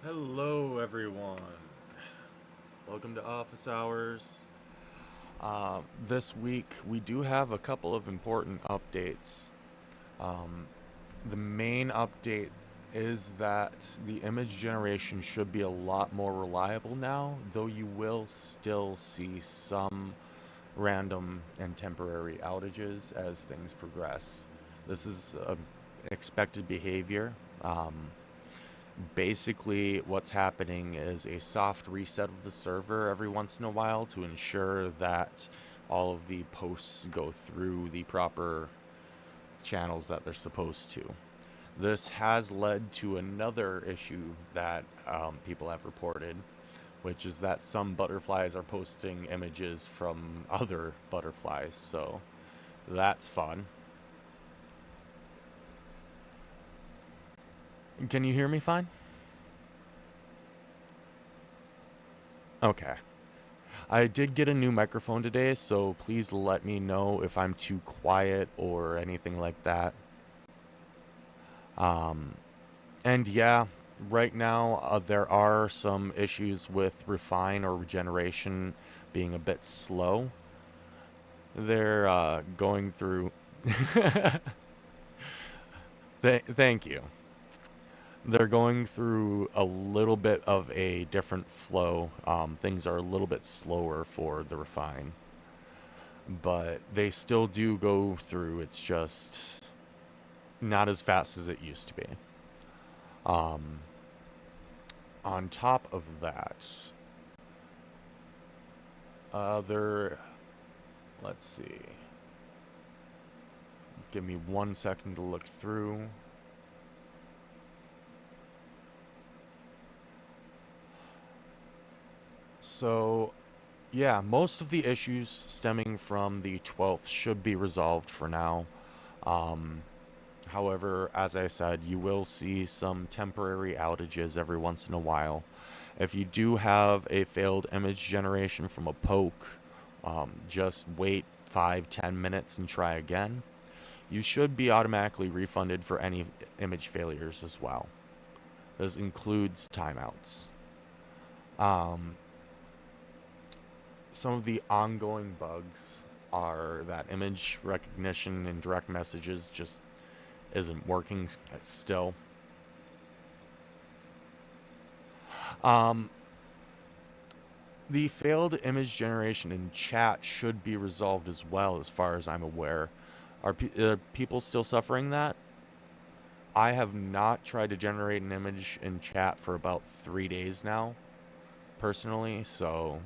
Hello, everyone. Welcome to Office Hours. This week, we do have a couple of important updates. Um, the main update is that the image generation should be a lot more reliable now, though you will still see some random and temporary outages as things progress. This is expected behavior. Basically, what's happening is a soft reset of the server every once in a while to ensure that all of the posts go through the proper channels that they're supposed to. This has led to another issue that people have reported, which is that some butterflies are posting images from other butterflies. So that's fun. Can you hear me fine? Okay. I did get a new microphone today, so please let me know if I'm too quiet or anything like that. Um, and yeah, right now there are some issues with refine or regeneration being a bit slow. They're going through. Thank you. They're going through a little bit of a different flow. Things are a little bit slower for the refine, but they still do go through. It's just not as fast as it used to be. Um, on top of that, other, let's see, give me 1 second to look through. So, yeah, most of the issues stemming from the 12th should be resolved for now. Um, However, as I said, you will see some temporary outages every once in a while. If you do have a failed image generation from a poke, just wait 5-10 minutes and try again. You should be automatically refunded for any image failures as well. This includes timeouts. Um, some of the ongoing bugs are that image recognition and direct messages just isn't working still. Um, the failed image generation in chat should be resolved as well, as far as I'm aware. Are people still suffering that? I have not tried to generate an image in chat for about 3 days now, personally, so.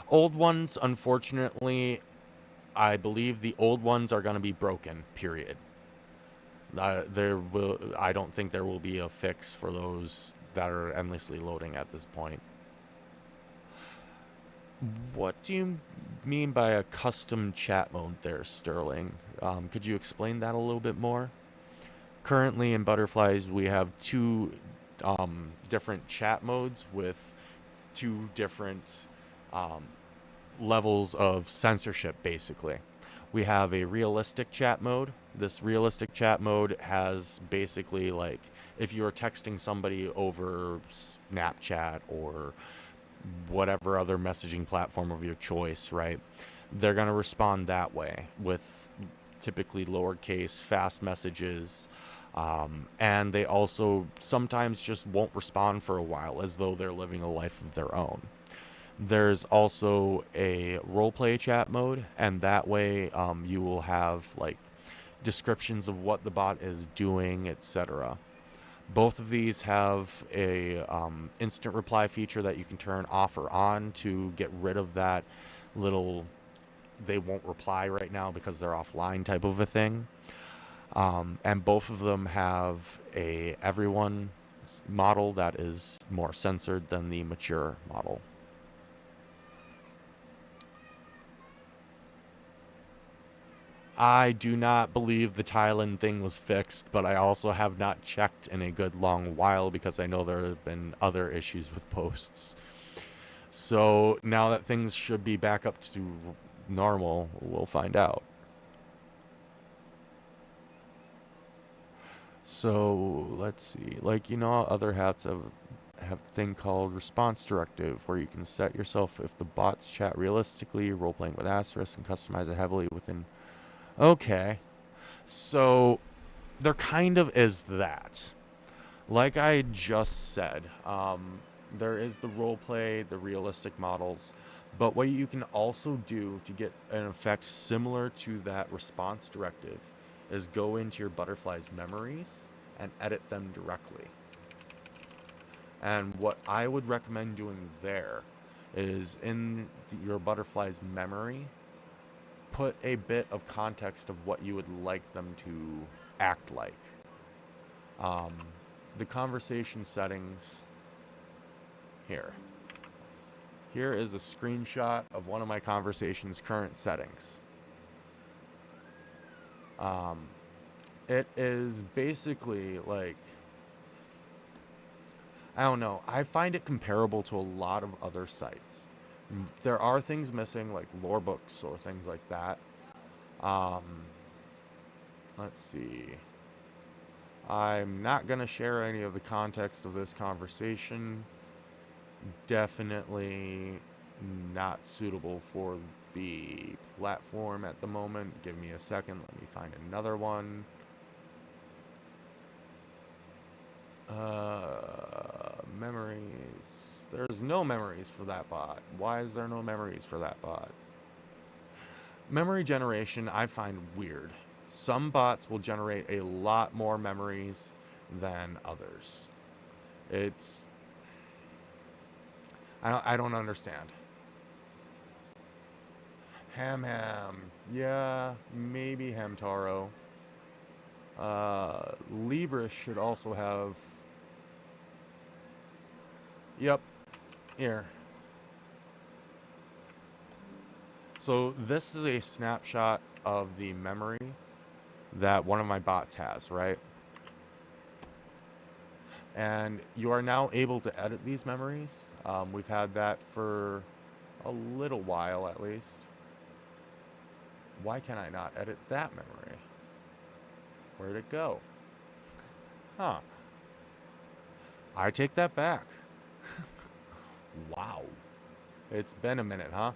Old ones, unfortunately, I believe the old ones are going to be broken, period. I don't think there will be a fix for those that are endlessly loading at this point. What do you mean by a custom chat mode there, Sterling? Could you explain that a little bit more? Currently in Butterflies, we have two different chat modes with two different um, levels of censorship, basically. We have a realistic chat mode. This realistic chat mode has basically like if you're texting somebody over Snapchat or whatever other messaging platform of your choice, right? They're going to respond that way with typically lowercase, fast messages. And they also sometimes just won't respond for a while as though they're living a life of their own. There's also a roleplay chat mode, and that way you will have like descriptions of what the bot is doing, etc. Both of these have a instant reply feature that you can turn off or on to get rid of that little they won't reply right now because they're offline type of a thing. And both of them have a everyone model that is more censored than the mature model. I do not believe the Thailand thing was fixed, but I also have not checked in a good long while because I know there have been other issues with posts. So now that things should be back up to normal, we'll find out. So let's see. Like, how other hats have a thing called response directive where you can set yourself if the bots chat realistically, role playing with asterisk, and customize it heavily within. Okay. So there kind of is that. Like I just said, there is the role play, the realistic models, but what you can also do to get an effect similar to that response directive is go into your butterfly's memories and edit them directly. And what I would recommend doing there is in your butterfly's memory, put a bit of context of what you would like them to act like. Um, the conversation settings here. Here is a screenshot of one of my conversation's current settings. Um, it is basically like, I don't know, I find it comparable to a lot of other sites. There are things missing, like lore books or things like that. Um, let's see. I'm not going to share any of the context of this conversation. Definitely not suitable for the platform at the moment. Give me a second. Let me find another one. Memories. There's no memories for that bot. Why is there no memories for that bot? Memory generation I find weird. Some bots will generate a lot more memories than others. It's I don't understand. Ham. Yeah, maybe Hamtaro. Libra should also have. Yep, here. So this is a snapshot of the memory that one of my bots has, right? And you are now able to edit these memories. We've had that for a little while at least. Why can I not edit that memory? Where'd it go? Huh. I take that back. Wow. It's been a minute, huh?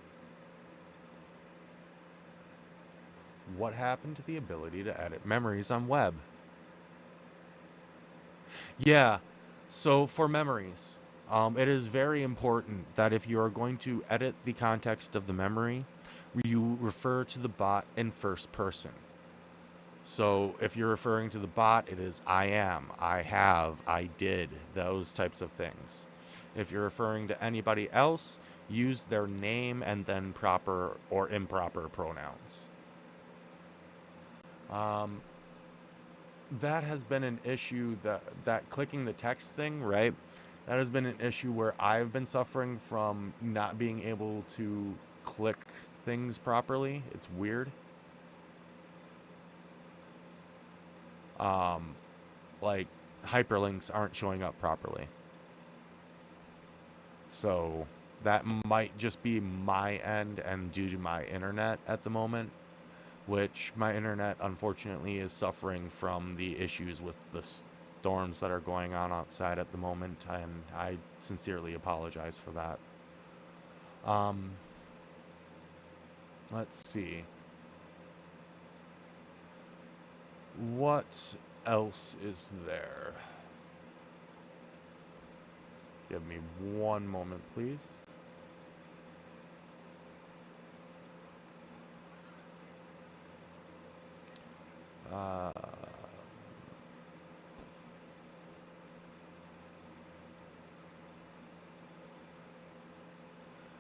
What happened to the ability to edit memories on web? Yeah, so for memories, it is very important that if you are going to edit the context of the memory, you refer to the bot in first person. So if you're referring to the bot, it is I am, I have, I did, those types of things. If you're referring to anybody else, use their name and then proper or improper pronouns. Um, that has been an issue that clicking the text thing, right? That has been an issue where I've been suffering from not being able to click things properly. It's weird. Um, like hyperlinks aren't showing up properly. So that might just be my end and due to my internet at the moment, which my internet unfortunately is suffering from the issues with the storms that are going on outside at the moment, and I sincerely apologize for that. Um, let's see. What else is there? Give me one moment, please. Uh,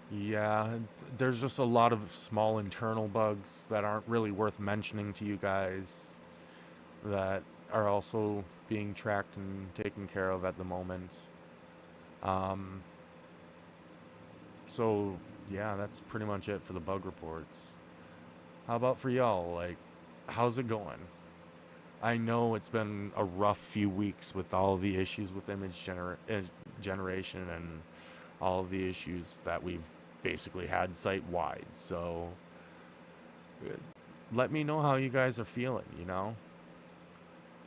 yeah, there's just a lot of small internal bugs that aren't really worth mentioning to you guys that are also being tracked and taken care of at the moment. Um, so, yeah, that's pretty much it for the bug reports. How about for y'all? Like, how's it going? I know it's been a rough few weeks with all the issues with generation and all of the issues that we've basically had site wide. So let me know how you guys are feeling, you know?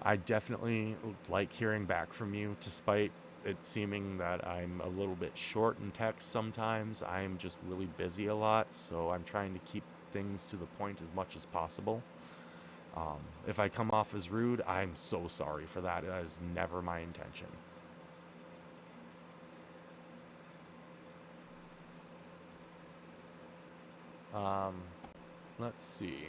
I definitely like hearing back from you, despite it seeming that I'm a little bit short in text sometimes. I'm just really busy a lot, so I'm trying to keep things to the point as much as possible. If I come off as rude, I'm so sorry for that. That is never my intention. Um, let's see.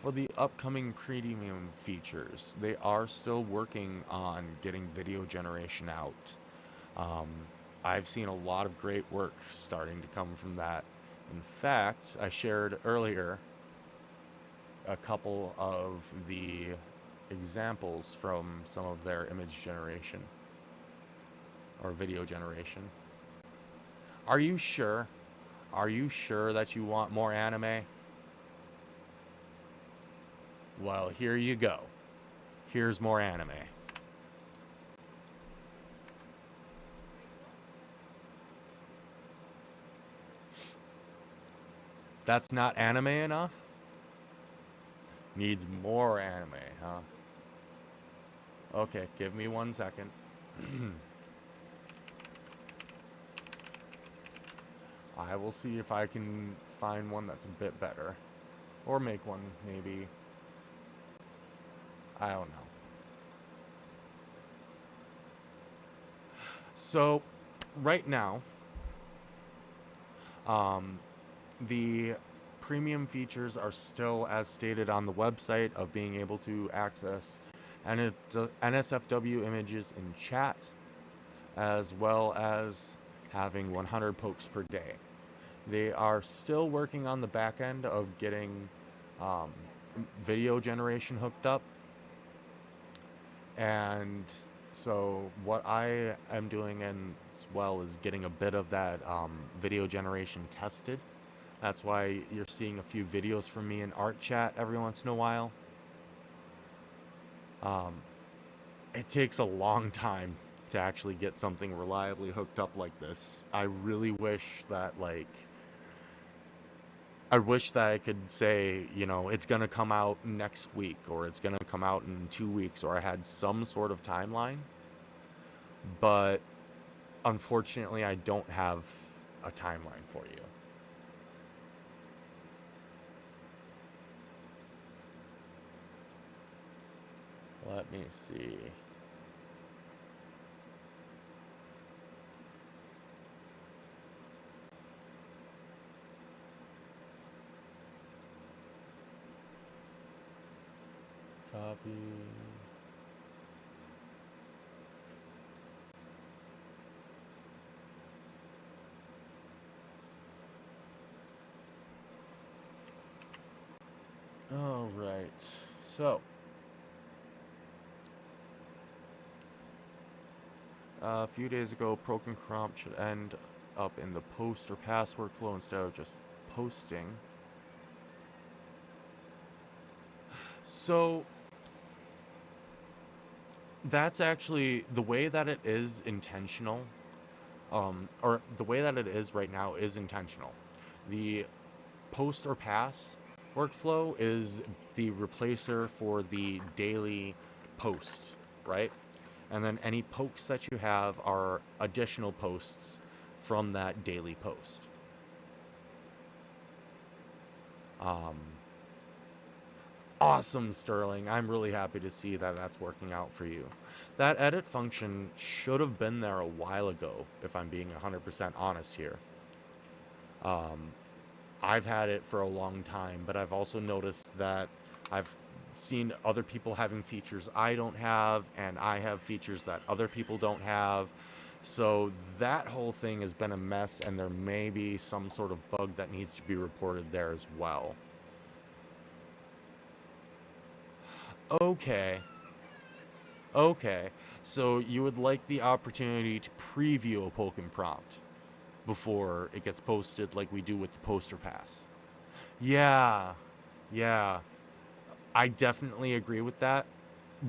For the upcoming premium features, they are still working on getting video generation out. Um, I've seen a lot of great work starting to come from that. In fact, I shared earlier a couple of the examples from some of their image generation or video generation. Are you sure? Are you sure that you want more anime? Well, here you go. Here's more anime. That's not anime enough? Needs more anime, huh? Okay, give me 1 second. I will see if I can find one that's a bit better. Or make one, maybe. I don't know. So, right now, um, the premium features are still as stated on the website of being able to access NSFW images in chat, as well as having 100 pokes per day. They are still working on the back end of getting um, video generation hooked up. And so, what I am doing as well is getting a bit of that video generation tested. That's why you're seeing a few videos from me in art chat every once in a while. Um, it takes a long time to actually get something reliably hooked up like this. I wish that I could say, it's going to come out next week or it's going to come out in 2 weeks or I had some sort of timeline. But unfortunately, I don't have a timeline for you. Let me see. Copy. All right. So, a few days ago, Broken Prompt should end up in the post or pass workflow instead of just posting. So, that's actually the way that it is intentional, or the way that it is right now is intentional. The post or pass workflow is the replacer for the daily post, right? And then any pokes that you have are additional posts from that daily post. Um, awesome, Sterling. I'm really happy to see that that's working out for you. That edit function should have been there a while ago, if I'm being 100% honest here. Um, I've had it for a long time, but I've also noticed that I've seen other people having features I don't have, and I have features that other people don't have. So that whole thing has been a mess, and there may be some sort of bug that needs to be reported there as well. Okay, okay. So you would like the opportunity to preview a Pokken prompt before it gets posted like we do with the poster pass. Yeah, yeah. I definitely agree with that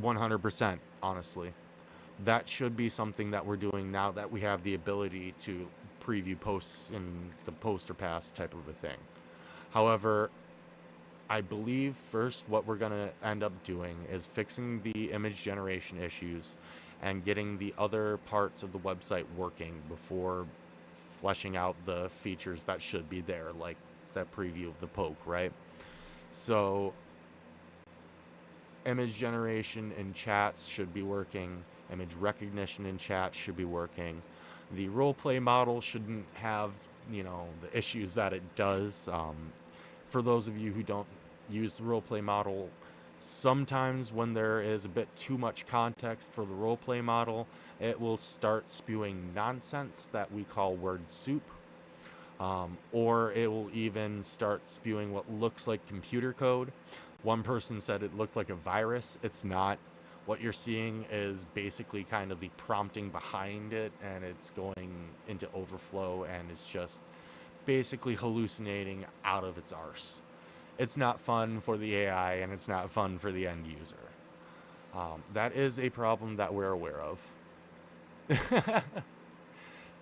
100%, honestly. That should be something that we're doing now that we have the ability to preview posts in the poster pass type of a thing. However, I believe first what we're going to end up doing is fixing the image generation issues and getting the other parts of the website working before fleshing out the features that should be there, like that preview of the poke, right? So, image generation in chats should be working, image recognition in chat should be working. The roleplay model shouldn't have, the issues that it does. For those of you who don't use the roleplay model, sometimes when there is a bit too much context for the roleplay model, it will start spewing nonsense that we call word soup, or it will even start spewing what looks like computer code. One person said it looked like a virus. It's not. What you're seeing is basically kind of the prompting behind it, and it's going into overflow, and it's just basically hallucinating out of its arse. It's not fun for the AI, and it's not fun for the end user. That is a problem that we're aware of.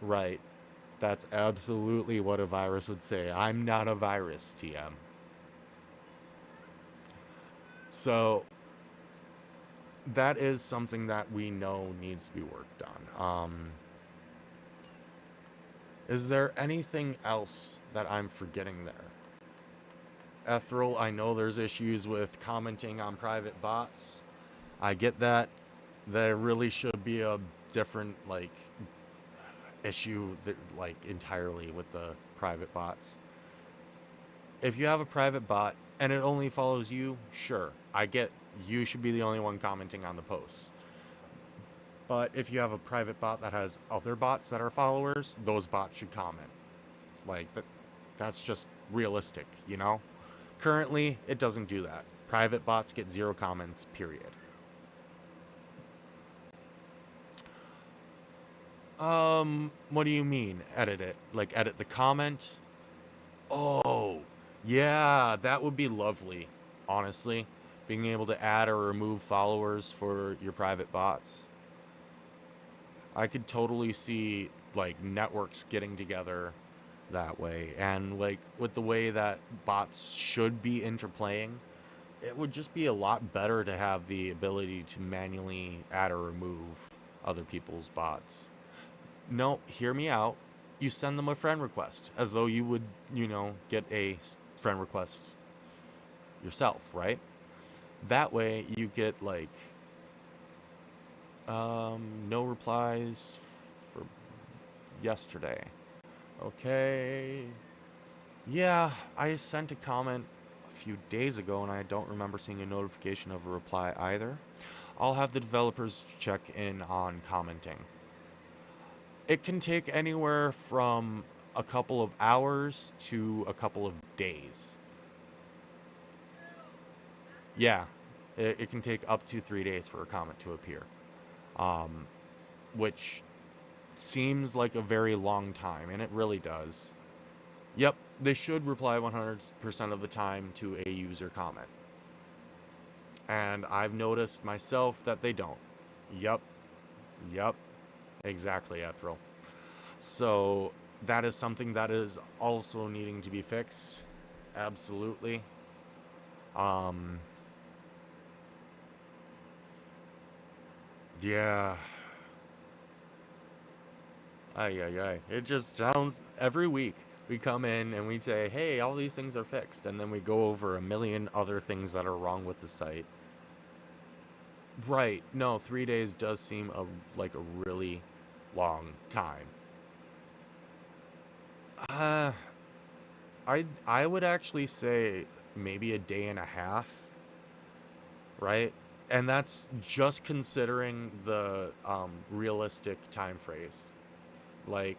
Right. That's absolutely what a virus would say. I'm not a virus, TM. So that is something that we know needs to be worked on. Is there anything else that I'm forgetting there? Ethereal, I know there's issues with commenting on private bots. I get that. There really should be a different, issue that, entirely with the private bots. If you have a private bot and it only follows you, sure, I get you should be the only one commenting on the posts. But if you have a private bot that has other bots that are followers, those bots should comment. That's just realistic, you know? Currently, it doesn't do that. Private bots get 0 comments, period. What do you mean, edit it? Like, edit the comment? Oh, yeah, that would be lovely, honestly. Being able to add or remove followers for your private bots. I could totally see, networks getting together that way. And, with the way that bots should be interplaying, it would just be a lot better to have the ability to manually add or remove other people's bots. No, hear me out. You send them a friend request as though you would, get a friend request yourself, right? That way you get no replies for yesterday. Okay. Yeah, I sent a comment a few days ago and I don't remember seeing a notification of a reply either. I'll have the developers check in on commenting. It can take anywhere from a couple of hours to a couple of days. Yeah, it can take up to 3 days for a comment to appear, um, which seems like a very long time, and it really does. Yep, they should reply 100% of the time to a user comment. And I've noticed myself that they don't. Yep, yep, exactly, Ethel. So that is something that is also needing to be fixed. Absolutely. Um, yeah. Ay, ay, ay. It just sounds every week we come in and we say, hey, all these things are fixed. And then we go over a million other things that are wrong with the site. Right. No, 3 days does seem like a really long time. Uh, I would actually say maybe a day and a half, right? And that's just considering the realistic time phrase. Like,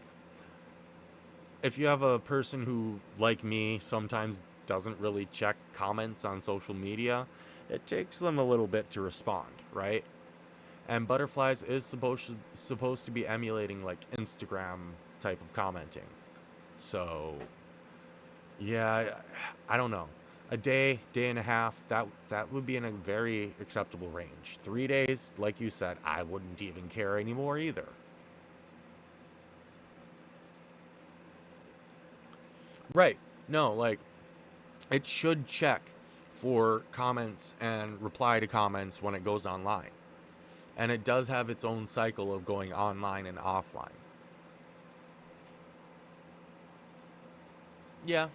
if you have a person who, like me, sometimes doesn't really check comments on social media, it takes them a little bit to respond, right? And Butterflies is supposed to be emulating like Instagram type of commenting. So, yeah, I don't know. A day, day and a half, that would be in a very acceptable range. 3 days, like you said, I wouldn't even care anymore either. Right. No, it should check for comments and reply to comments when it goes online. And it does have its own cycle of going online and offline. Yeah,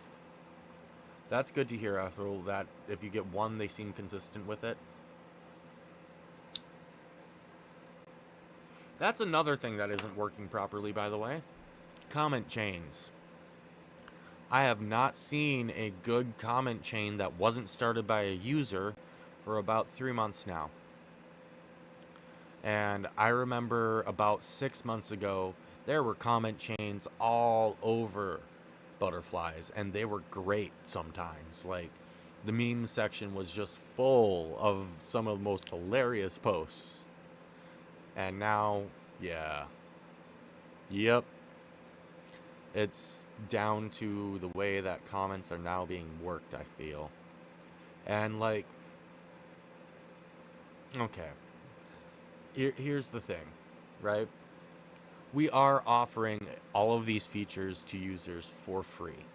that's good to hear, Ethel, that if you get one, they seem consistent with it. That's another thing that isn't working properly, by the way. Comment chains. I have not seen a good comment chain that wasn't started by a user for about 3 months now. And I remember about 6 months ago, there were comment chains all over butterflies, and they were great sometimes. Like, the meme section was just full of some of the most hilarious posts. And now, yeah, yep, it's down to the way that comments are now being worked, I feel. And, like, okay, here's the thing, right? We are offering all of these features to users for free.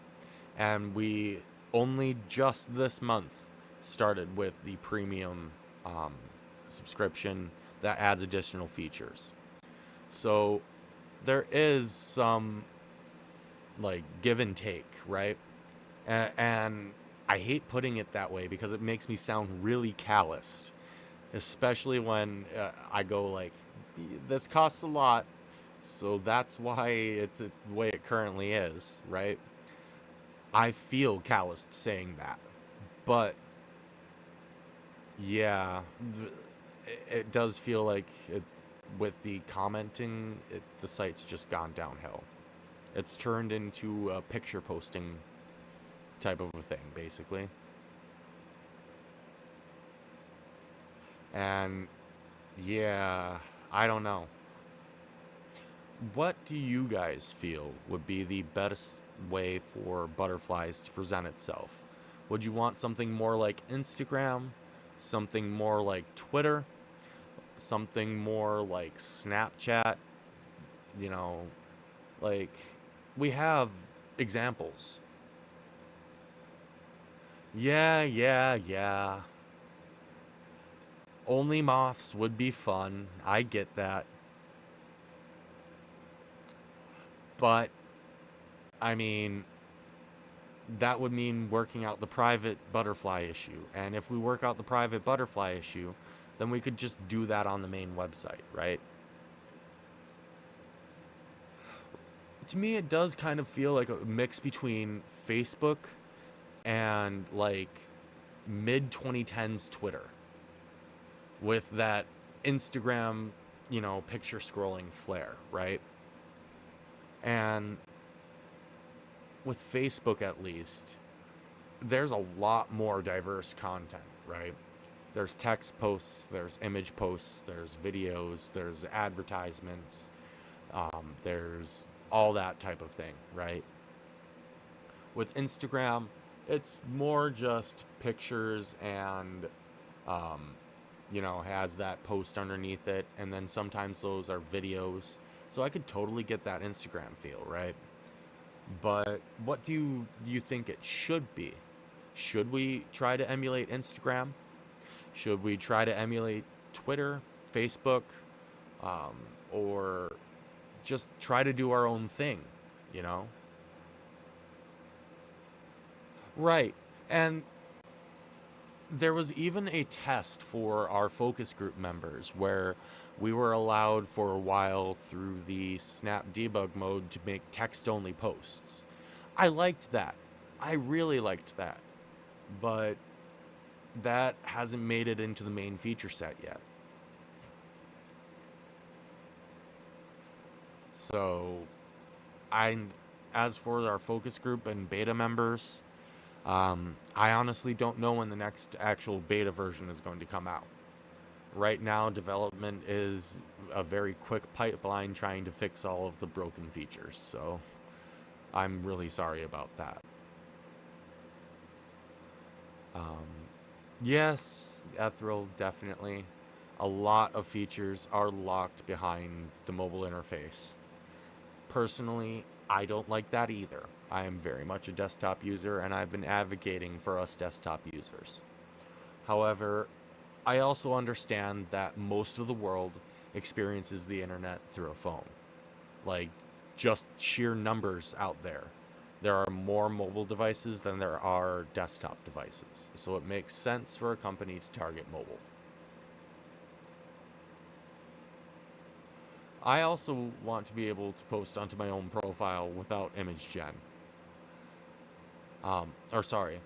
And we only just this month started with the premium um, subscription that adds additional features. So there is some like give and take, right? And I hate putting it that way because it makes me sound really calloused, especially when I go like, this costs a lot, so that's why it's the way it currently is, right? I feel calloused saying that, but yeah, it does feel like it's with the commenting, the site's just gone downhill. It's turned into a picture posting type of a thing, basically. And yeah, I don't know. What do you guys feel would be the best way for butterflies to present itself? Would you want something more like Instagram? Something more like Twitter? Something more like Snapchat? You know, like we have examples. Yeah, yeah, yeah. Only moths would be fun. I get that. But, I mean, that would mean working out the private butterfly issue. And if we work out the private butterfly issue, then we could just do that on the main website, right? To me, it does kind of feel like a mix between Facebook and like mid 2010s Twitter with that Instagram, picture scrolling flair, right? And with Facebook at least, there's a lot more diverse content, right? There's text posts, there's image posts, there's videos, there's advertisements, there's all that type of thing, right? With Instagram, it's more just pictures and, um, has that post underneath it, and then sometimes those are videos. So I could totally get that Instagram feel, right? But what do you think it should be? Should we try to emulate Instagram? Should we try to emulate Twitter, Facebook, um, or just try to do our own thing, you know? Right. And there was even a test for our focus group members where we were allowed for a while through the Snap debug mode to make text only posts. I liked that. I really liked that. But that hasn't made it into the main feature set yet. So, I, as for our focus group and beta members, I honestly don't know when the next actual beta version is going to come out. Right now, development is a very quick pipeline trying to fix all of the broken features, so I'm really sorry about that. Um, yes, Ethereal, definitely. A lot of features are locked behind the mobile interface. Personally, I don't like that either. I am very much a desktop user, and I've been advocating for us desktop users. However, I also understand that most of the world experiences the internet through a phone. Like, just sheer numbers out there. There are more mobile devices than there are desktop devices. So it makes sense for a company to target mobile. I also want to be able to post onto my own profile without image gen. Or sorry.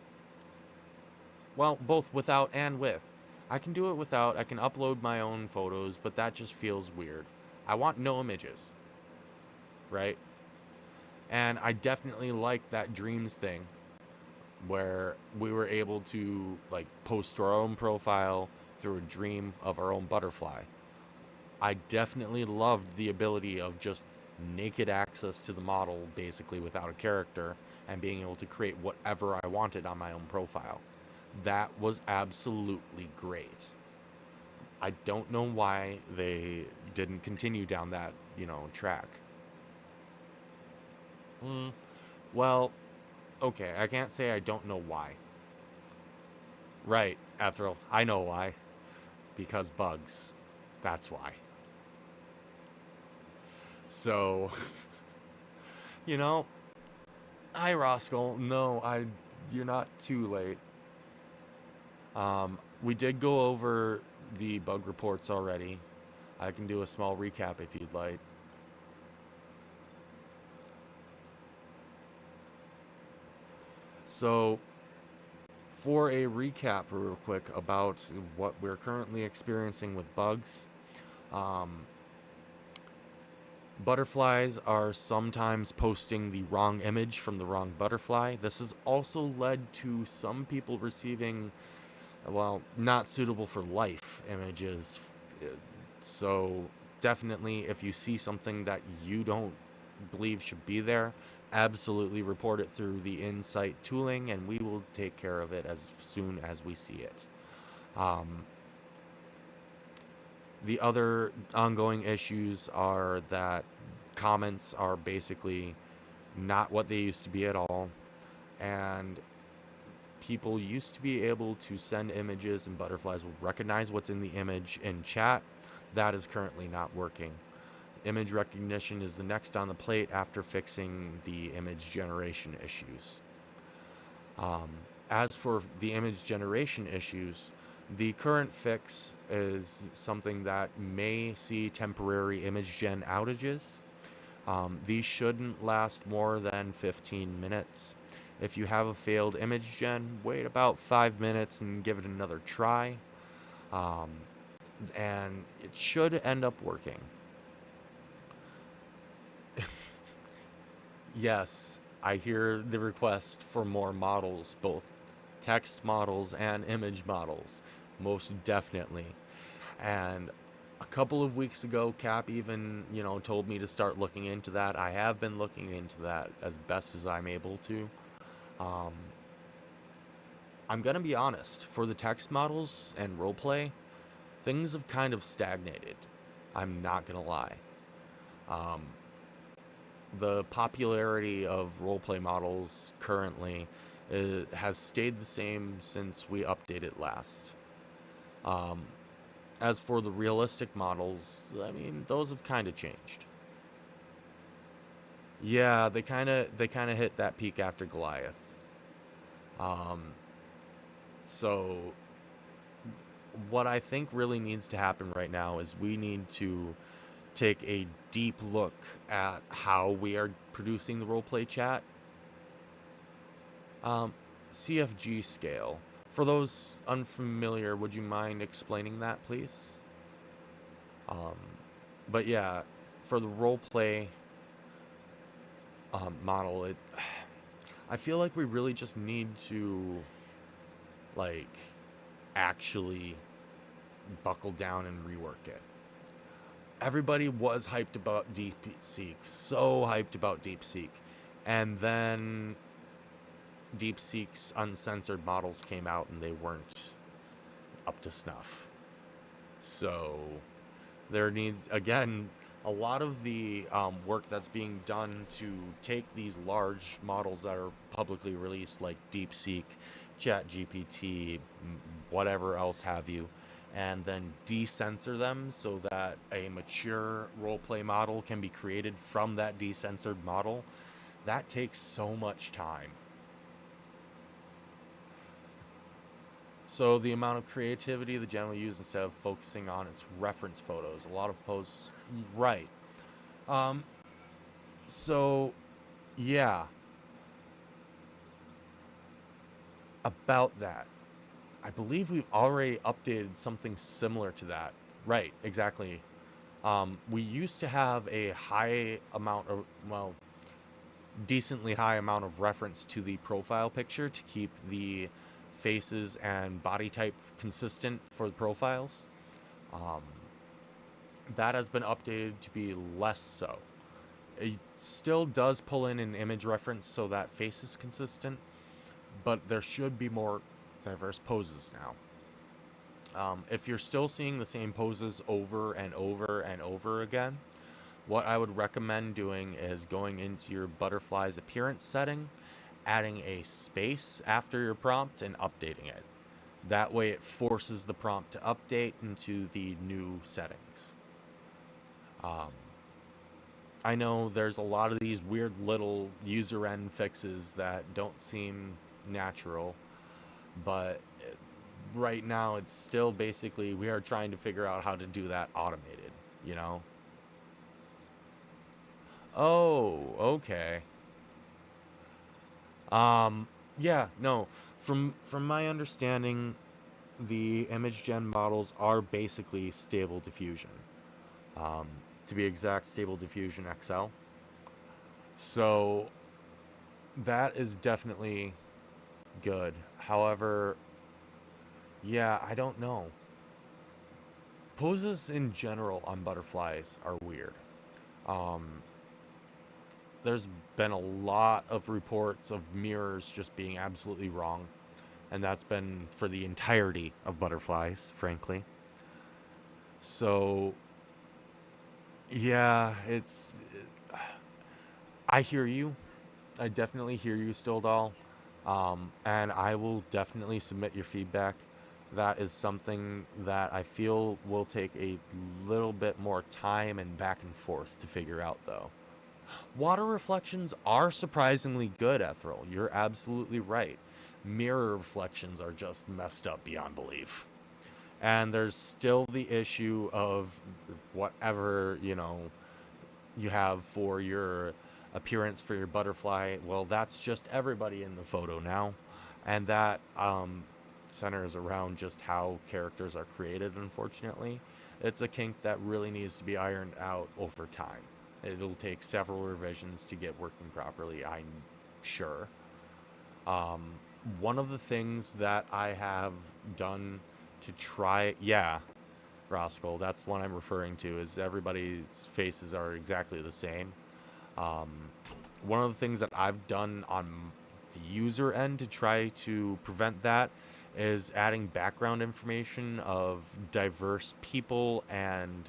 Well, both without and with. I can do it without. I can upload my own photos, but that just feels weird. I want no images, right? And I definitely like that dreams thing where we were able to like post to our own profile through a dream of our own butterfly. I definitely loved the ability of just naked access to the model basically without a character and being able to create whatever I wanted on my own profile. That was absolutely great. I don't know why they didn't continue down that, track. Mm, well, okay, I can't say I don't know why. Right, Ethel, I know why. Because bugs. That's why. So, you know, hi Roscoe. No, you're not too late. We did go over the bug reports already. I can do a small recap if you'd like. So, for a recap, real quick, about what we're currently experiencing with bugs, um, butterflies are sometimes posting the wrong image from the wrong butterfly. This has also led to some people receiving, well, not suitable for life images. So, definitely, if you see something that you don't believe should be there, absolutely report it through the Insight tooling, and we will take care of it as soon as we see it. Um, the other ongoing issues are that comments are basically not what they used to be at all, and people used to be able to send images and butterflies will recognize what's in the image in chat. That is currently not working. Image recognition is the next on the plate after fixing the image generation issues. Um, as for the image generation issues, the current fix is something that may see temporary image gen outages. These shouldn't last more than 15 minutes. If you have a failed image gen, wait about 5 minutes and give it another try. Um, and it should end up working. Yes, I hear the request for more models, both text models and image models, most definitely. And a couple of weeks ago, Cap even, told me to start looking into that. I have been looking into that as best as I'm able to. Um, I'm gonna be honest, for the text models and roleplay, things have kind of stagnated. I'm not gonna lie. Um, the popularity of roleplay models currently has stayed the same since we updated last. Um, as for the realistic models, I mean, those have kind of changed. Yeah, they kind of hit that peak after Goliath. Um, so what I think really needs to happen right now is we need to take a deep look at how we are producing the roleplay chat. Um, CFG scale. For those unfamiliar, would you mind explaining that, please? Um, but yeah, for the roleplay model, I feel like we really just need to like actually buckle down and rework it. Everybody was hyped about DeepSeek, so hyped about DeepSeek, and then DeepSeek's uncensored models came out and they weren't up to snuff. So there needs again. A lot of the work that's being done to take these large models that are publicly released, like DeepSeek, ChatGPT, whatever else have you, and then decensor them so that a mature roleplay model can be created from that decensored model, that takes so much time. So the amount of creativity the general use instead of focusing on its reference photos. A lot of posts, right. Um, so yeah, about that. I believe we've already updated something similar to that. Right, exactly. We used to have a high amount of, well, decently high amount of reference to the profile picture to keep the faces and body type consistent for the profiles. Um, that has been updated to be less so. It still does pull in an image reference so that face is consistent, but there should be more diverse poses now. If you're still seeing the same poses over and over and over again, what I would recommend doing is going into your butterfly's appearance setting, adding a space after your prompt, and updating it. That way, it forces the prompt to update into the new settings. Um, I know there's a lot of these weird little user end fixes that don't seem natural, but right now it's still basically we are trying to figure out how to do that automated, you know? Oh, okay. Um, yeah, no. From my understanding, the image gen models are basically stable diffusion. Um, to be exact, stable diffusion XL. So that is definitely good. However, yeah, I don't know. Poses in general on butterflies are weird. Um, there's been a lot of reports of mirrors just being absolutely wrong, and that's been for the entirety of butterflies, frankly. So, yeah, I hear you. I definitely hear you, Still Doll. And I will definitely submit your feedback. That is something that I feel will take a little bit more time and back and forth to figure out, though. Water reflections are surprisingly good, Ethereal. You're absolutely right. Mirror reflections are just messed up beyond belief. And there's still the issue of whatever, you have for your appearance for your butterfly. Well, that's just everybody in the photo now. And that centers around just how characters are created, unfortunately. It's a kink that really needs to be ironed out over time. It'll take several revisions to get working properly, I'm sure. Um, one of the things that I have done to try, yeah, Roscoe, that's what I'm referring to, is everybody's faces are exactly the same. Um, one of the things that I've done on the user end to try to prevent that is adding background information of diverse people and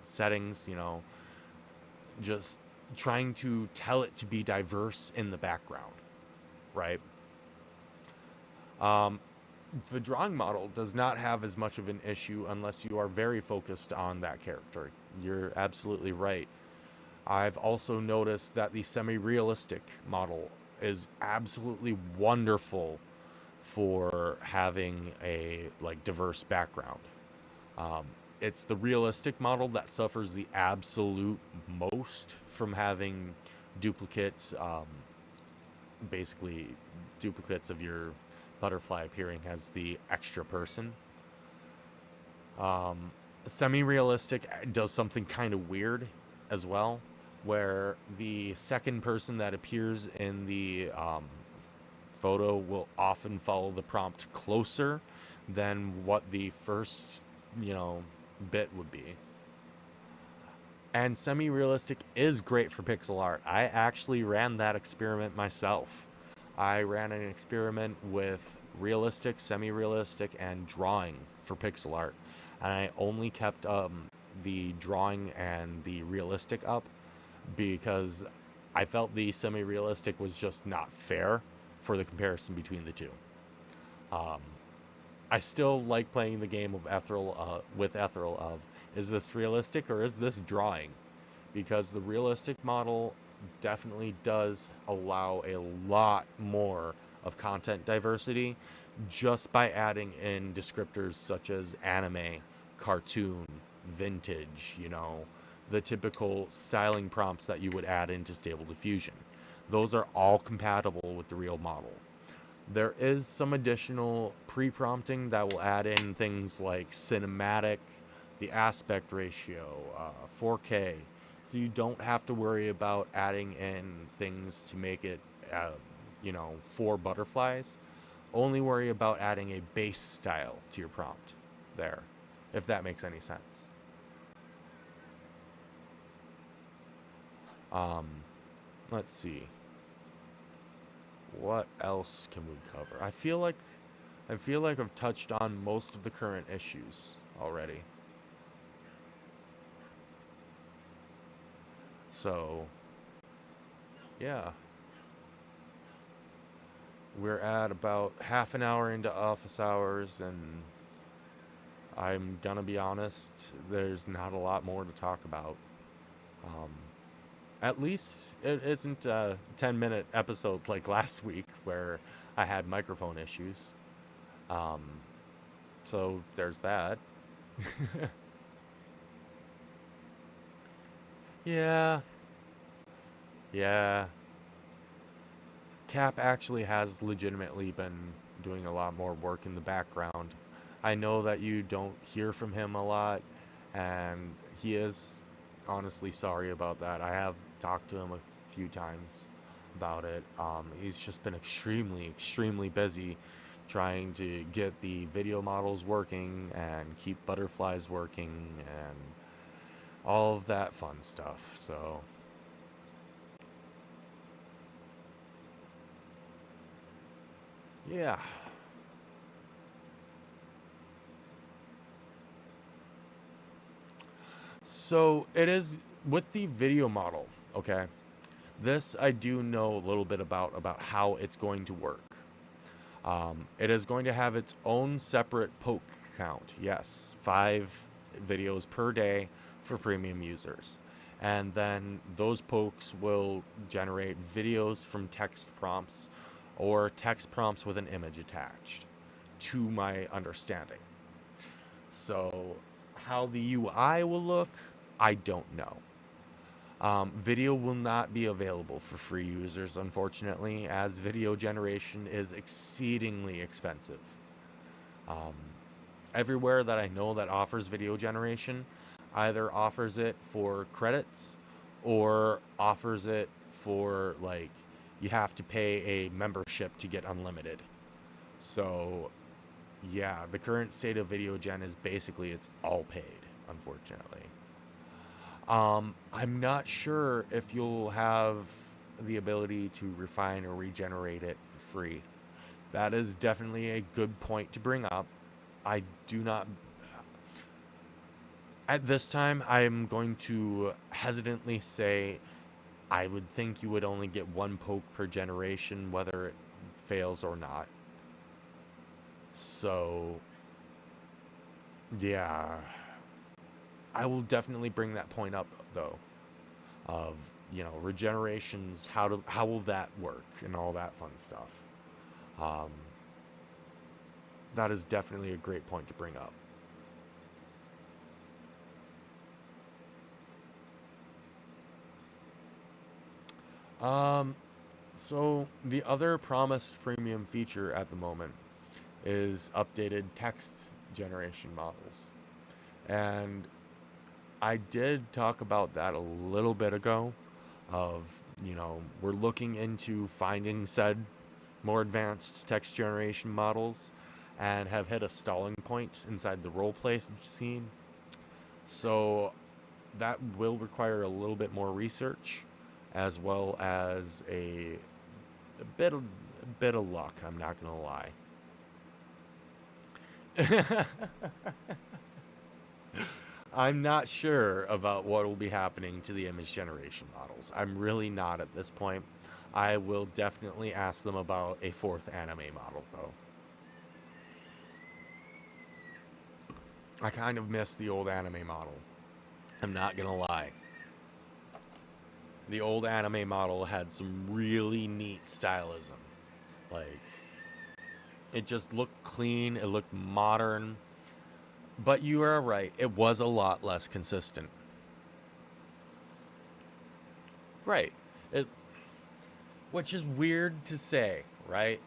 settings, just trying to tell it to be diverse in the background, right? Um, the drawing model does not have as much of an issue unless you are very focused on that character. You're absolutely right. I've also noticed that the semi-realistic model is absolutely wonderful for having a diverse background. Um, it's the realistic model that suffers the absolute most from having duplicates, basically duplicates of your butterfly appearing as the extra person. Um, Semi-realistic does something kind of weird as well, where the second person that appears in the photo will often follow the prompt closer than what the first, you know, bit would be. And semi-realistic is great for pixel art. I actually ran that experiment myself. I ran an experiment with realistic, semi-realistic, and drawing for pixel art, and I only kept the drawing and the realistic up because I felt the semi-realistic was just not fair for the comparison between the two. Um, I still like playing the game of Ethereal with Ethereal of is this realistic or is this drawing? Because the realistic model definitely does allow a lot more of content diversity just by adding in descriptors such as anime, cartoon, vintage, the typical styling prompts that you would add into Stable Diffusion. Those are all compatible with the real model. There is some additional pre-prompting that will add in things like cinematic, the aspect ratio, 4K, so you don't have to worry about adding in things to make it, for butterflies. Only worry about adding a base style to your prompt there, if that makes any sense. Um, let's see. What else can we cover? I feel like I've touched on most of the current issues already. So, yeah, we're at about half an hour into office hours, and I'm gonna be honest, there's not a lot more to talk about. Um, at least it isn't a 10-minute episode like last week where I had microphone issues. Um, so there's that. Yeah, yeah. Cap actually has legitimately been doing a lot more work in the background. I know that you don't hear from him a lot, and he is honestly sorry about that. I have talked to him a few times about it. He's just been extremely, extremely busy trying to get the video models working and keep butterflies working and all of that fun stuff. So, yeah. So it is with the video model, okay? This I do know a little bit about how it's going to work. It is going to have its own separate poke count. Yes, 5 videos per day for premium users. And then those pokes will generate videos from text prompts or text prompts with an image attached, to my understanding. So, how the UI will look, I don't know. Video will not be available for free users, unfortunately, as video generation is exceedingly expensive. Um, Everywhere that I know that offers video generation either offers it for credits or offers it for, like, you have to pay a membership to get unlimited. So, yeah, the current state of video gen is basically it's all paid, unfortunately. I'm not sure if you'll have the ability to refine or regenerate it for free. That is definitely a good point to bring up. I do not. At this time, I'm going to hesitantly say I would think you would only get one poke per generation, whether it fails or not. So, yeah. I will definitely bring that point up, though, of regenerations, how will that work and all that fun stuff. um, that is definitely a great point to bring up. um, so the other promised premium feature at the moment is updated text generation models, and I did talk about that a little bit ago of we're looking into finding said more advanced text generation models and have hit a stalling point inside the roleplay scene. So that will require a little bit more research as well as a bit of luck, I'm not going to lie. I'm not sure about what will be happening to the image generation models. I'm really not at this point. I will definitely ask them about a fourth anime model, though. I kind of miss the old anime model. I'm not gonna lie. The old anime model had some really neat stylism. Like, it just looked clean, it looked modern. But you are right, it was a lot less consistent. Right. It, which is weird to say, right?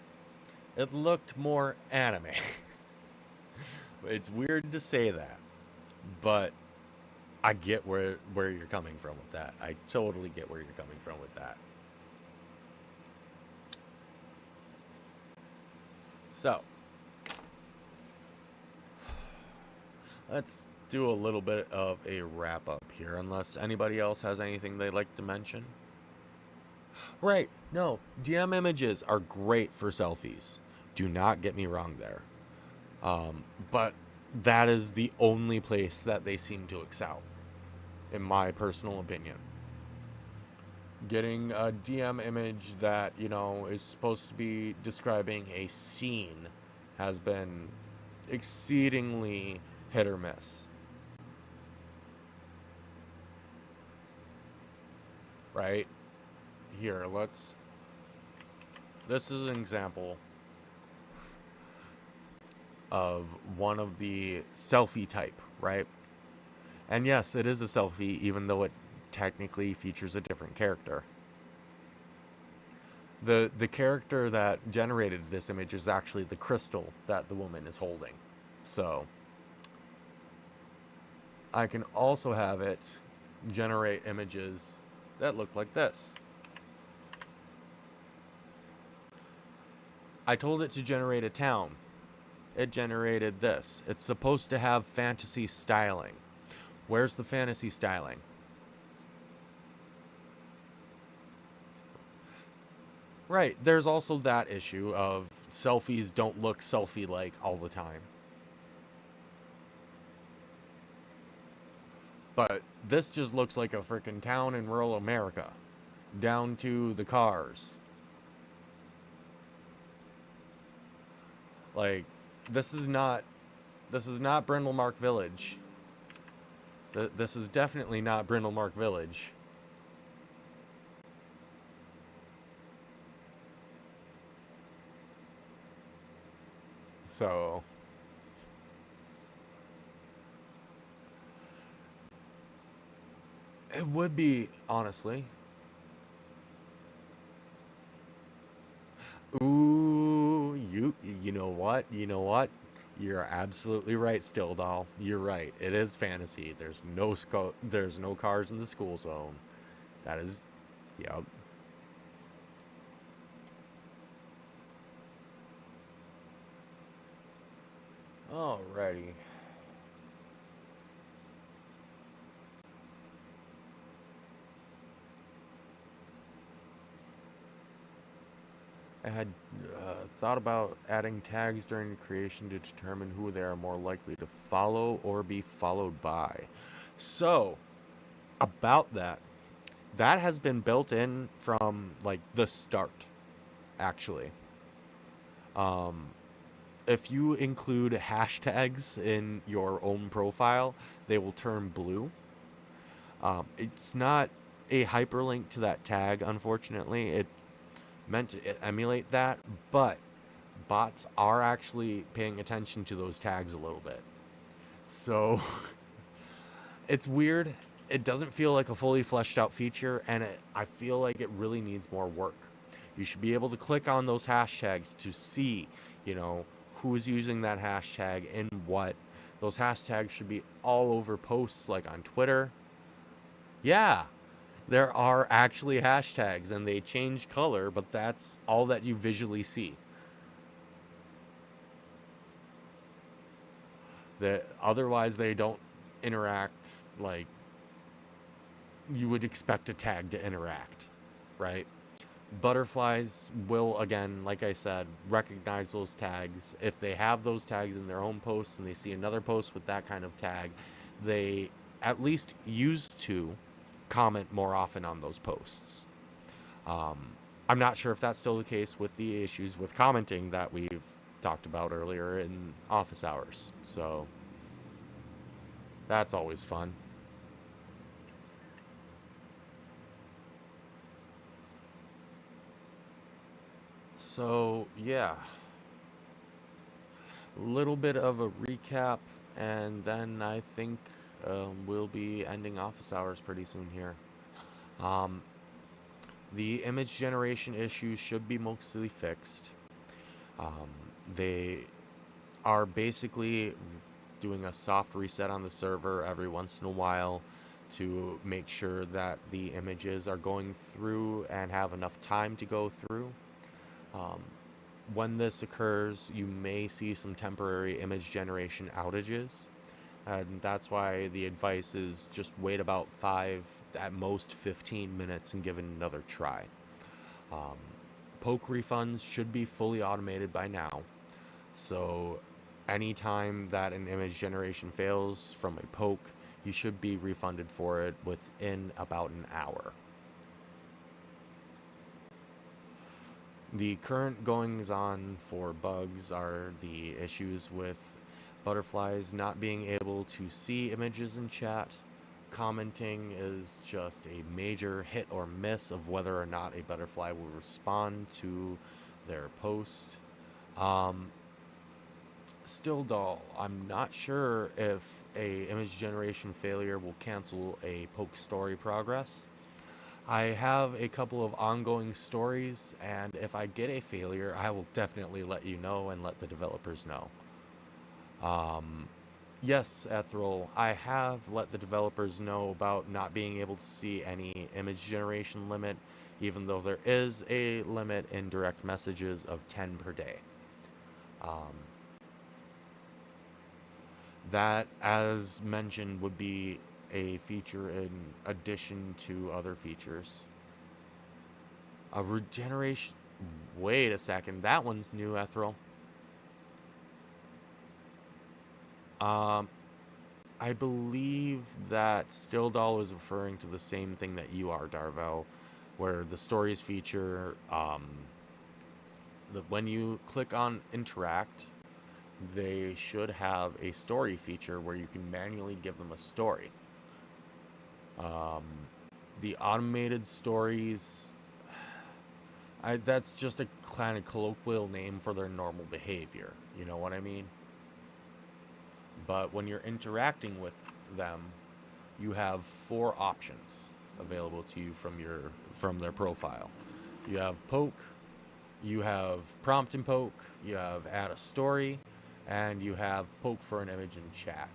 It looked more anime. It's weird to say that, but I get where you're coming from with that. I totally get where you're coming from with that. So, let's do a little bit of a wrap up here, unless anybody else has anything they'd like to mention. Right, no, DM images are great for selfies. Do not get me wrong there. But that is the only place that they seem to excel, in my personal opinion. Getting a DM image that, is supposed to be describing a scene has been exceedingly hit or miss. Right? Here, let's. This is an example of one of the selfie type, right? And yes, it is a selfie, even though it technically features a different character. The character that generated this image is actually the crystal that the woman is holding. So I can also have it generate images that look like this. I told it to generate a town. It generated this. It's supposed to have fantasy styling. Where's the fantasy styling? Right, there's also that issue of selfies don't look selfie-like all the time. But this just looks like a freaking town in rural America, down to the cars. Like, this is not Brindlemark Village. This is definitely not Brindlemark Village. So it would be, honestly. Ooh, you know what? You know what? You're absolutely right, Still Doll. You're right. It is fantasy. There's no cars in the school zone. That is, yep. Alrighty. I had thought about adding tags during the creation to determine who they are more likely to follow or be followed by. So, about that, that has been built in from like the start, actually. Um, if you include hashtags in your own profile, they will turn blue. It's not a hyperlink to that tag, unfortunately. It's meant to emulate that, but bots are actually paying attention to those tags a little bit. So it's weird. It doesn't feel like a fully fleshed out feature, and I feel like it really needs more work. You should be able to click on those hashtags to see, who's using that hashtag and what. Those hashtags should be all over posts like on Twitter. Yeah, there are actually hashtags and they change color, but that's all that you visually see. That otherwise they don't interact like you would expect a tag to interact, right? Butterflies will, again, like I said, recognize those tags. If they have those tags in their own posts and they see another post with that kind of tag, they at least used to comment more often on those posts. Um, I'm not sure if that's still the case with the issues with commenting that we've talked about earlier in office hours. So that's always fun. So, yeah, a little bit of a recap, and then I think we'll be ending office hours pretty soon here. Um, the image generation issues should be mostly fixed. Um, they are basically doing a soft reset on the server every once in a while to make sure that the images are going through and have enough time to go through. Um, when this occurs, you may see some temporary image generation outages. And that's why the advice is just wait about 5, at most 15 minutes and give it another try. Um, Poke refunds should be fully automated by now. So anytime that an image generation fails from a poke, you should be refunded for it within about an hour. The current goings on for bugs are the issues with butterflies not being able to see images in chat. Commenting is just a major hit or miss of whether or not a butterfly will respond to their post. Um, Still doll, I'm not sure if a image generation failure will cancel a poke story progress. I have a couple of ongoing stories, and if I get a failure, I will definitely let you know and let the developers know. Um, yes, Ethereal, I have let the developers know about not being able to see any image generation limit, even though there is a limit in direct messages of 10 per day. Um, that, as mentioned, would be a feature in addition to other features. A regeneration. Wait a second, that one's new, Ethereal. Um, I believe that Stilldoll is referring to the same thing that you are, Darvel, where the stories feature, when you click on interact, they should have a story feature where you can manually give them a story. Um, the automated stories, that's just a kind of colloquial name for their normal behavior. You know what I mean? But when you're interacting with them, you have 4 options available to you from their profile. You have poke, you have prompt and poke, you have add a story, and you have poke for an image in chat.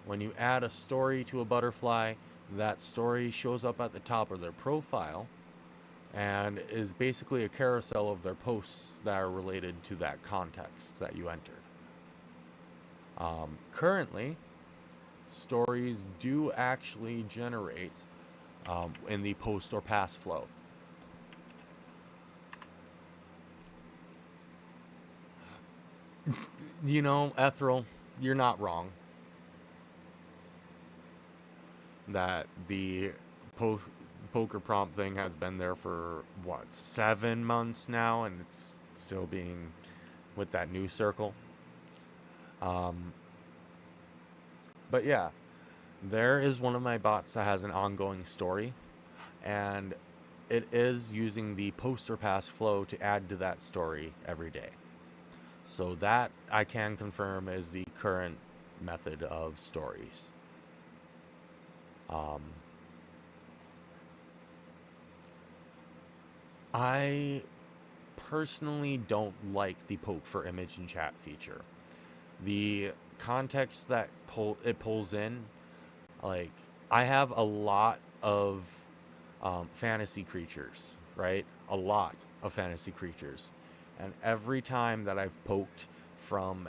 When you add a story to a butterfly, that story shows up at the top of their profile and is basically a carousel of their posts that are related to that context that you entered. Currently, stories do actually generate in the post or pass flow. You know, Ethereal, you're not wrong. That the po- poker prompt thing has been there for, what, 7 months now, and it's still being with that new circle. Um, but yeah, there is one of my bots that has an ongoing story, and it is using the post or pass flow to add to that story every day. So that I can confirm is the current method of stories. Um, I personally don't like the poke for image and chat feature. The context that it pulls in, like, I have a lot of fantasy creatures, right? A lot of fantasy creatures. And every time that I've poked from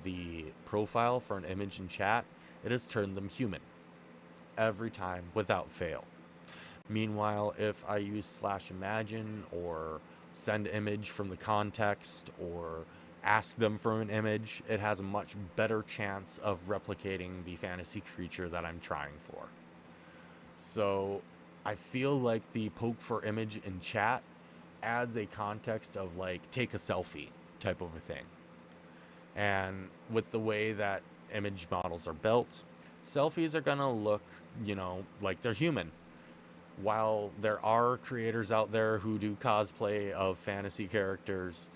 the profile for an image in chat, it has turned them human. Every time, without fail. Meanwhile, if I use /imagine or send image from the context or ask them for an image, it has a much better chance of replicating the fantasy creature that I'm trying for. So I feel like the poke for image in chat adds a context of like take a selfie type of a thing. And with the way that image models are built, selfies are gonna look, like they're human. While there are creators out there who do cosplay of fantasy characters,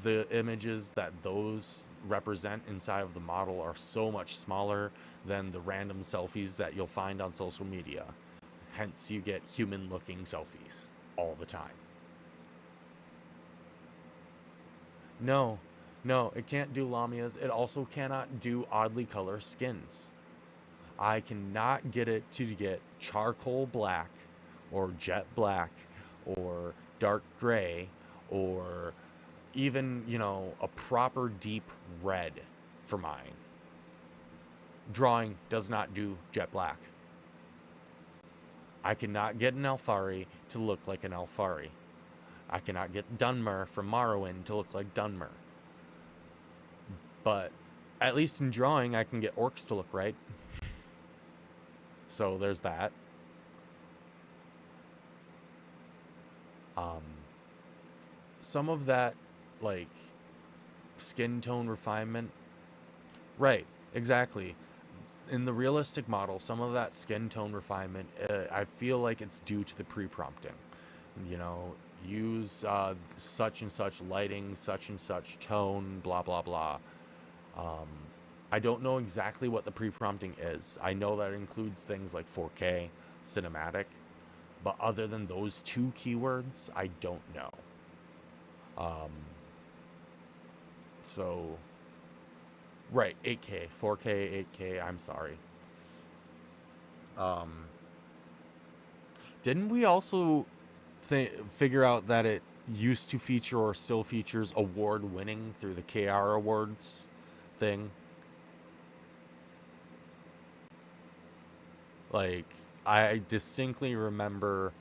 the images that those represent inside of the model are so much smaller than the random selfies that you'll find on social media. Hence, you get human looking selfies all the time. No, no, it can't do Lamias. It also cannot do oddly color skins. I cannot get it to get charcoal black or jet black or dark gray or even, a proper deep red for mine. Drawing does not do jet black. I cannot get an Alfari to look like an Alfari. I cannot get Dunmer from Morrowind to look like Dunmer. But at least in drawing, I can get orcs to look right. So there's that. Um, some of that, like, skin tone refinement. Right, exactly. In the realistic model, some of that skin tone refinement, I feel like it's due to the pre-prompting. You know, use such and such lighting, such and such tone, blah, blah, blah. Um, I don't know exactly what the pre-prompting is. I know that it includes things like 4K, cinematic, but other than those two keywords, I don't know. Um, so, right, 8K, 4K, 8K, I'm sorry. Um, didn't we also figure out that it used to feature or still features award winning through the KR Awards thing? Like, I distinctly remember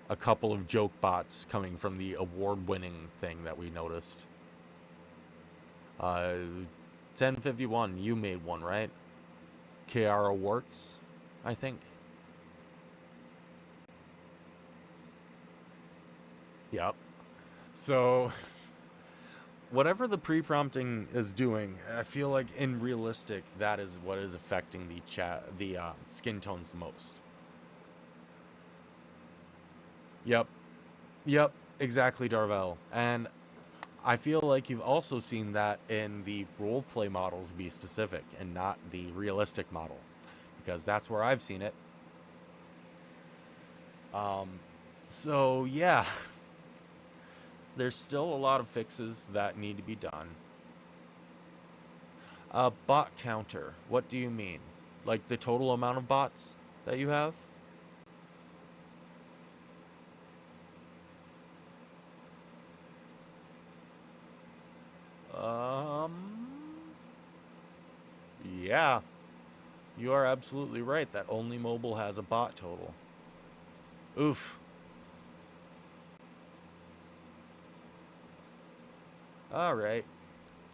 a couple of joke bots coming from the award winning thing that we noticed. 1051, you made one, right? KR Awards, I think. Yep. So, whatever the pre-prompting is doing, I feel like in realistic, that is what is affecting the skin tones the most. Yep. Yep. Exactly, Darvel. And I feel like you've also seen that in the roleplay models, be specific, and not the realistic model, because that's where I've seen it. Um, so yeah, there's still a lot of fixes that need to be done. Bot counter. What do you mean? Like the total amount of bots that you have? Um, yeah, you are absolutely right that only mobile has a bot total. Oof. All right.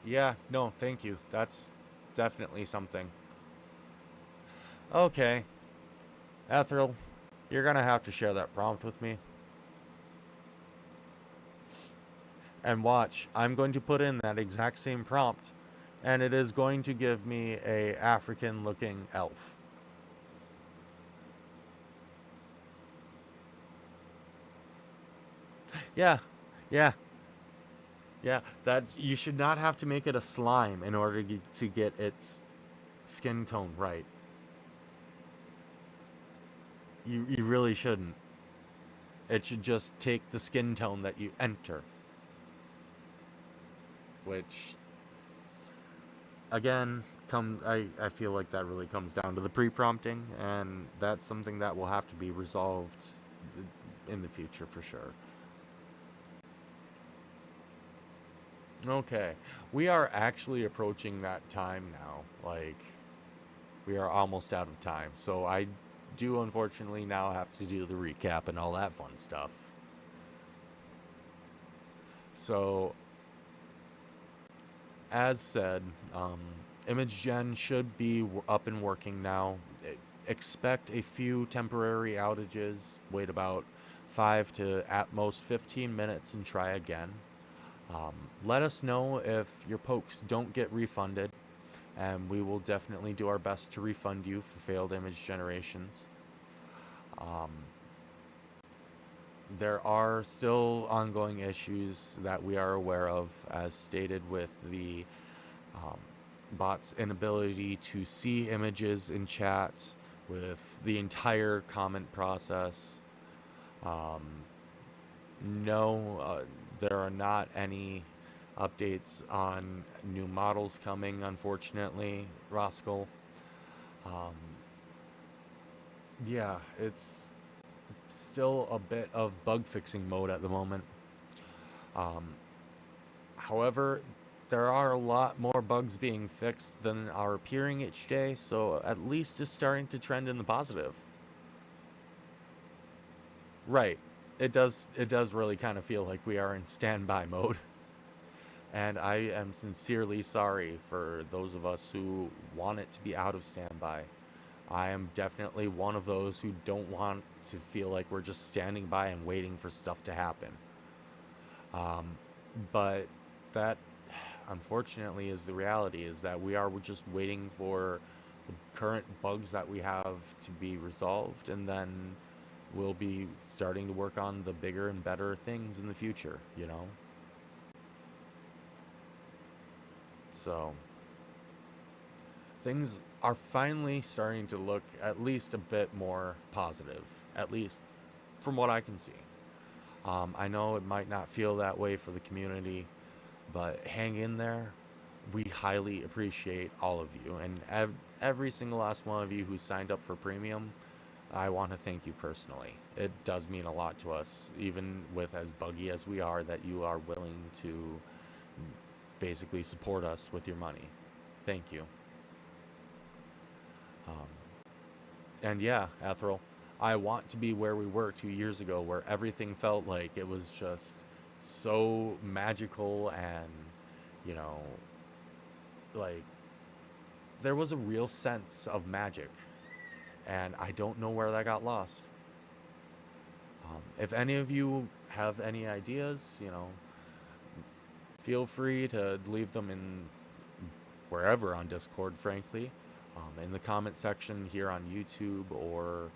Yeah, no, thank you. That's definitely something. Okay, Ethril, you're gonna have to share that prompt with me. And watch, I'm going to put in that exact same prompt, and it is going to give me a African looking elf. Yeah, yeah, yeah. That you should not have to make it a slime in order to get its skin tone right. You really shouldn't. It should just take the skin tone that you enter, which again I feel like that really comes down to the pre-prompting, and that's something that will have to be resolved in the future for sure. Okay, we are actually approaching that time now. Like, we are almost out of time, so I do unfortunately now have to do the recap and all that fun stuff. So as said, um, image gen should be up and working now. Expect a few temporary outages. Wait about 5 to at most 15 minutes and try again. Um, Let us know if your pokes don't get refunded, and we will definitely do our best to refund you for failed image generations. Um, there are still ongoing issues that we are aware of, as stated with the um, bot's inability to see images in chat, with the entire comment process. Um, no, there are not any updates on new models coming, unfortunately, Roscoe. Um, yeah, it's still a bit of bug fixing mode at the moment. Um, However, there are a lot more bugs being fixed than are appearing each day, so at least it's starting to trend in the positive. Right. It does really kind of feel like we are in standby mode. And I am sincerely sorry for those of us who want it to be out of standby. I am definitely one of those who don't want to feel like we're just standing by and waiting for stuff to happen. Um, but that, unfortunately, is the reality, is that we are just waiting for the current bugs that we have to be resolved, and then we'll be starting to work on the bigger and better things in the future, you know? So, things are finally starting to look at least a bit more positive, at least from what I can see. I know it might not feel that way for the community, but hang in there. We highly appreciate all of you, and every single last one of you who signed up for premium. I want to thank you personally. It does mean a lot to us, even with as buggy as we are, that you are willing to basically support us with your money. Thank you. Um, and yeah, Ethel, I want to be where we were 2 years ago, where everything felt like it was just so magical, and, you know, like, there was a real sense of magic, and I don't know where that got lost. If any of you have any ideas, feel free to leave them in wherever on Discord, frankly, in the comment section here on YouTube, or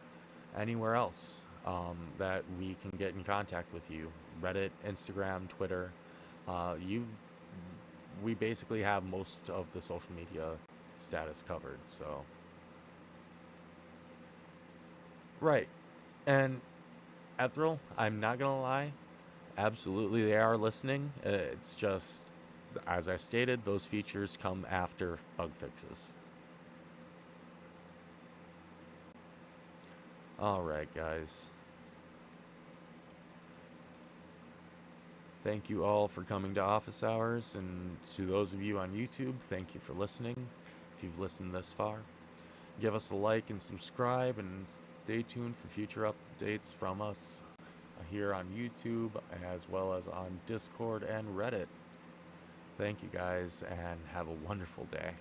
anywhere else that we can get in contact with you. Reddit, Instagram, Twitter. You, we basically have most of the social media status covered. So, right, and Ethel, I'm not gonna lie. Absolutely, they are listening. It's just, as I stated, those features come after bug fixes. All right, guys. Thank you all for coming to Office Hours, and to those of you on YouTube, thank you for listening. If you've listened this far, give us a like and subscribe, and stay tuned for future updates from us here on YouTube, as well as on Discord and Reddit. Thank you guys, and have a wonderful day.